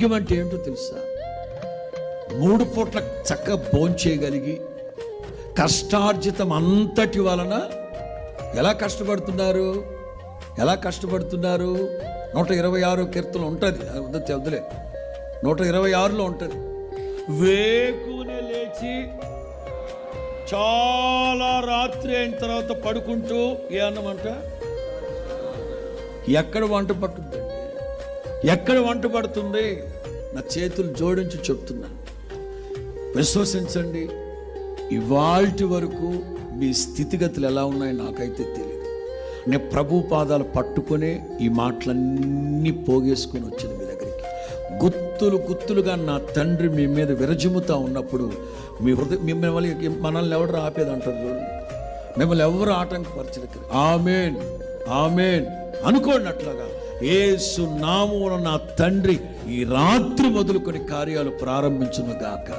భాగ్యం అంటే ఏంటో తెలుసా? 3 పూట్ల చక్కగా భోంచేయగలిగి కష్టార్జితం అంతటి వలన ఎలా కష్టపడుతున్నారు? 126 కీర్తనలు ఉంటుంది, వద్దులే, 126లో ఉంటుంది. వేకునే లేచి చాలా రాత్రి అయిన తర్వాత పడుకుంటూ ఏ అన్నమంట, ఎక్కడ వంట పట్టుద్దండి? ఎక్కడ వంట పడుతుంది? నా చేతులు జోడించి చెప్తున్నాను, విశ్వసించండి. ఇవాల్టి వరకు మీ స్థితిగతులు ఎలా ఉన్నాయో నాకైతే తెలియదు. నేను ప్రభు పాదాలు పట్టుకునే ఈ మాటలన్నీ పోగేసుకొని వచ్చింది మీ దగ్గరికి. గుత్తులుగా నా తండ్రి మీ మీద విరజిమ్ముతా ఉన్నప్పుడు మీ మిమ్మల్ని మనల్ని ఎవరు ఆపేదంటారు చూడండి. మిమ్మల్ని ఎవరు ఆటంకపరచలేదు. ఆమేన్ ఆమేన్ అనుకోండి. అట్లాగా యేసు నామమున నా తండ్రి ఈ రాత్రి మొదలుకొని కార్యాలు ప్రారంభించును గాక.